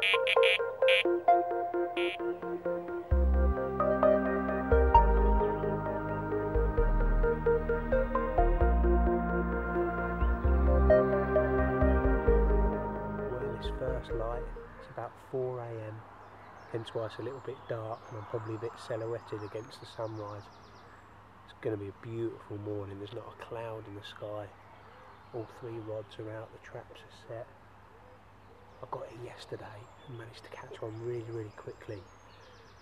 First light, it's about 4 AM, hence why it's a little bit dark and I'm probably a bit silhouetted against the sunrise. It's going to be a beautiful morning, there's not a cloud in the sky, all 3 rods are out, the traps are set. I got it yesterday and managed to catch one really quickly.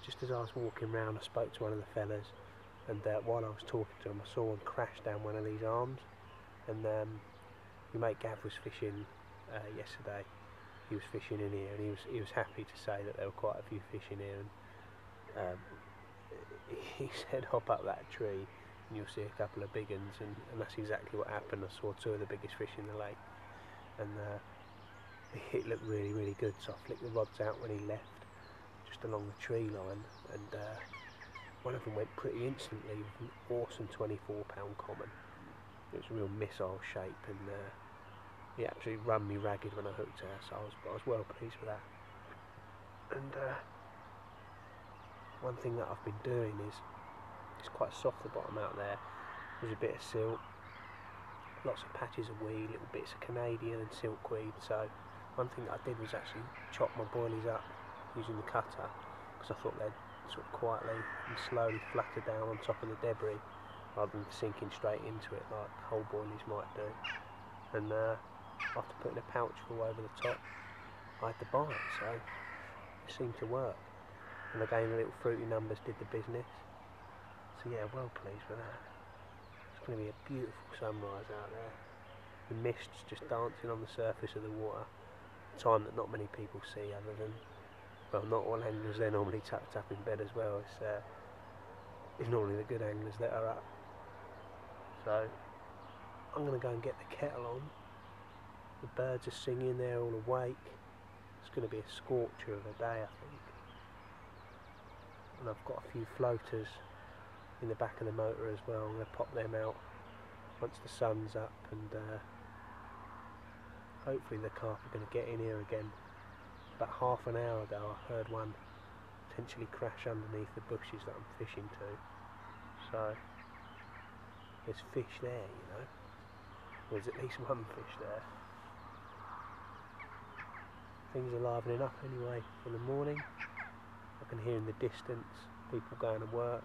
Just as I was walking around I spoke to one of the fellas, and while I was talking to him I saw one crash down one of these arms, and my mate Gav was fishing yesterday. He was fishing in here and he was happy to say that there were quite a few fish in here, and he said hop up that tree and you'll see a couple of big ones, and that's exactly what happened. I saw 2 of the biggest fish in the lake, and it looked really good, so I flicked the rods out when he left just along the tree line, and one of them went pretty instantly with an awesome 24-pound common. It was a real missile shape, and he absolutely run me ragged when I hooked her, so I was well pleased with that. And one thing that I've been doing is, it's quite soft the bottom out there, there's a bit of silt, lots of patches of weed, little bits of Canadian and silkweed, so one thing that I did was actually chop my boilies up using the cutter, because I thought they'd sort of quietly and slowly flutter down on top of the debris, rather than sinking straight into it like whole boilies might do. And after putting a pouch full over the top, I had to bite, so it seemed to work. And again, the little fruity numbers did the business. So yeah, well pleased with that. It's going to be a beautiful sunrise out there. The mist's just dancing on the surface of the water. A time that not many people see, other than, well, not all anglers, they're normally tucked up in bed as well. It's normally the good anglers that are up. So I'm going to go and get the kettle on. The birds are singing, they're all awake. It's going to be a scorcher of a day, I think. And I've got a few floaters in the back of the motor as well. I'm going to pop them out once the sun's up, and hopefully the carp are going to get in here again. About half an hour ago I heard one potentially crash underneath the bushes that I'm fishing to. So there's fish there, you know. There's at least one fish there. Things are livening up anyway for the morning. I can hear in the distance people going to work,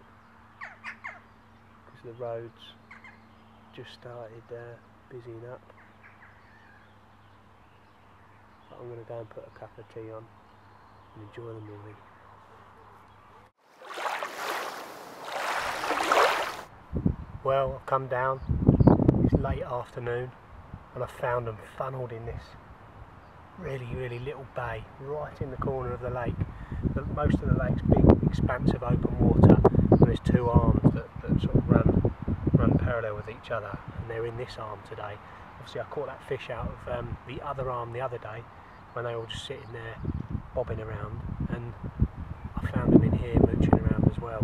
because the roads just started busying up. But I'm going to go and put a cup of tea on and enjoy the morning. Well, I've come down, it's late afternoon, and I've found them funnelled in this really little bay right in the corner of the lake. Most of the lake's big expansive open water, and there's 2 arms that sort of run parallel with each other, and they're in this arm today. Obviously I caught that fish out of the other arm the other day when they were all just sitting there bobbing around, and I found them in here mooching around as well.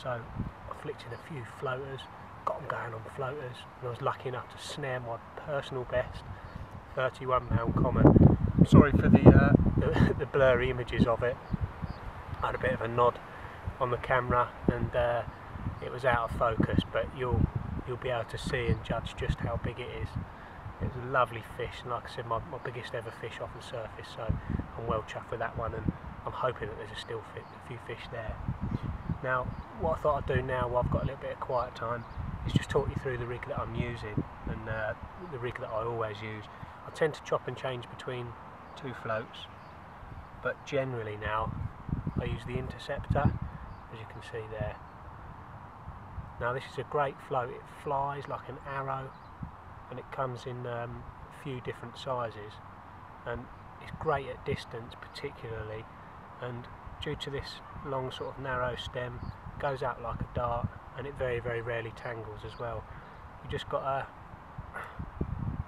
So I flicked in a few floaters, got them going on floaters, and I was lucky enough to snare my personal best 31-pound common. I'm sorry for the blurry images of it. I had a bit of a nod on the camera, and it was out of focus, but you'll be able to see and judge just how big it is. It was a lovely fish, and like I said, my biggest ever fish off the surface, so I'm well chuffed with that one, and I'm hoping that there's a few fish there. Now, what I thought I'd do now, while I've got a little bit of quiet time, is just talk you through the rig that I'm using, and the rig that I always use. I tend to chop and change between 2 floats, but generally now I use the Interceptor, as you can see there. Now this is a great float, it flies like an arrow, and it comes in a few different sizes, and it's great at distance particularly, and due to this long sort of narrow stem, it goes out like a dart, and it very rarely tangles as well. You just got a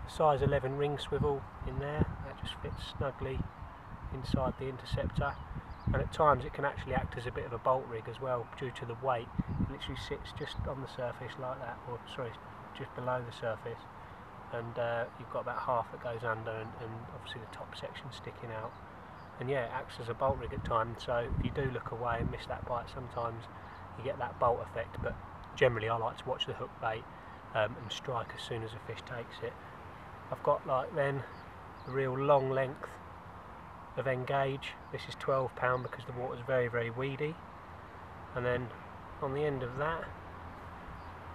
size 11 ring swivel in there, that just fits snugly inside the Interceptor, and at times it can actually act as a bit of a bolt rig as well due to the weight. It literally sits just on the surface like that, or sorry, just below the surface, and you've got about half that goes under, and obviously the top section sticking out, and yeah, it acts as a bolt rig at times, so if you do look away and miss that bite, sometimes you get that bolt effect, but generally I like to watch the hook bait and strike as soon as a fish takes it. I've got like then a real long length of engage. This is 12 pound because the water's very, very weedy, and then on the end of that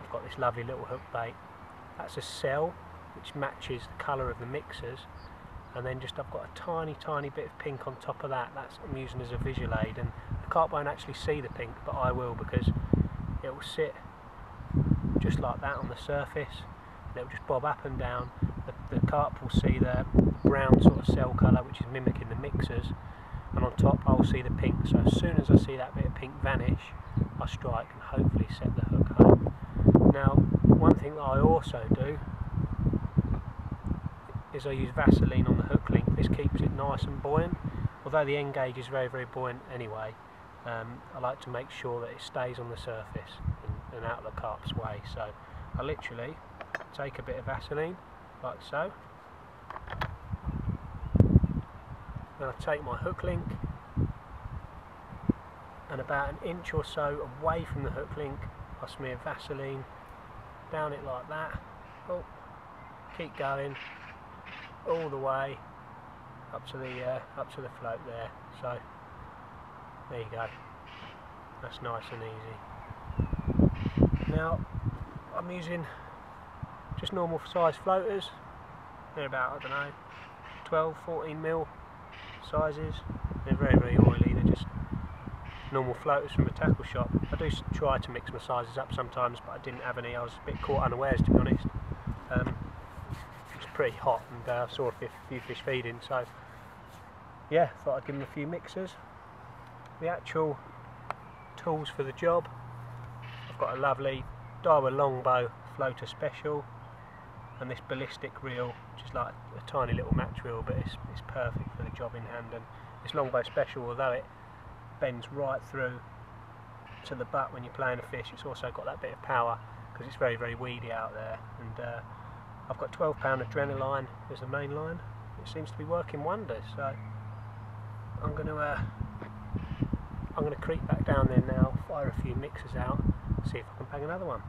I've got this lovely little hook bait. That's a cell which matches the colour of the mixers, and then just I've got a tiny bit of pink on top of that. That's I'm using as a visual aid, and the carp won't actually see the pink, but I will, because it will sit just like that on the surface and it will just bob up and down. The carp will see the brown sort of cell colour which is mimicking the mixers, and on top I'll see the pink, so as soon as I see that bit of pink vanish I strike and hopefully set the hook home. Now one thing that I also do is I use Vaseline on the hook link. This keeps it nice and buoyant. Although the end gauge is very, very buoyant anyway, I like to make sure that it stays on the surface and out of the carp's way. So I literally take a bit of Vaseline like so, then I take my hook link and about an inch or so away from the hook link I smear Vaseline down it like that. Oh, keep going all the way up to the float there. So there you go, that's nice and easy. Now I'm using just normal size floaters. They're about, I don't know, 12, 14 mil sizes. They're very, very oily. They're just normal floaters from a tackle shop. I do try to mix my sizes up sometimes, but I didn't have any. I was a bit caught unawares, to be honest. It's pretty hot, and I saw a few fish feeding, so yeah, thought I'd give them a few mixers. The actual tools for the job, I've got a lovely Daiwa Longbow floater special and this ballistic reel, which is like a tiny little match reel, but it's perfect for the job in hand. And this Longbow special, although it bends right through to the butt when you're playing a fish, it's also got that bit of power because it's very, very weedy out there. And I've got 12 pound adrenaline as the main line. It seems to be working wonders, so I'm going to creep back down there now, fire a few mixers out, see if I can bang another one.